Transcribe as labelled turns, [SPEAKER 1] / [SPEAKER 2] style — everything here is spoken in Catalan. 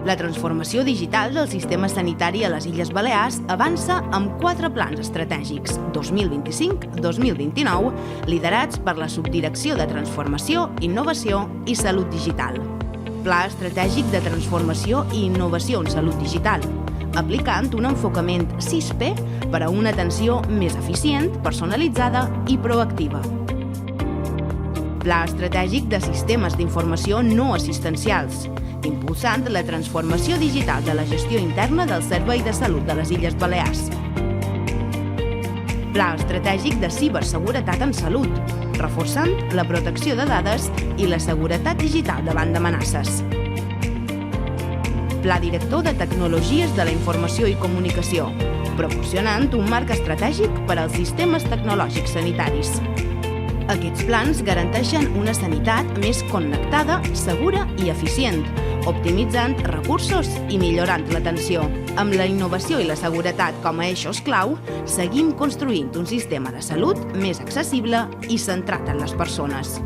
[SPEAKER 1] La transformació digital del sistema sanitari a les Illes Balears avança amb 4 plans estratègics 2025-2029 liderats per la Subdirecció de Transformació, Innovació i Salut Digital. Pla estratègic de transformació i innovació en salut digital, aplicant un enfocament 6P per a una atenció més eficient, personalitzada i proactiva. Pla estratègic de sistemes d'informació no assistencials, impulsant la transformació digital de la gestió interna del Servei de Salut de les Illes Balears. Pla estratègic de ciberseguretat en salut, reforçant la protecció de dades i la seguretat digital davant d'amenaces. Pla director de tecnologies de la informació i comunicació, proporcionant un marc estratègic per als sistemes tecnològics sanitaris. Aquests plans garanteixen una sanitat més connectada, segura i eficient, optimitzant recursos i millorant l'atenció. Amb la innovació i la seguretat com a eixos clau, seguim construint un sistema de salut més accessible i centrat en les persones.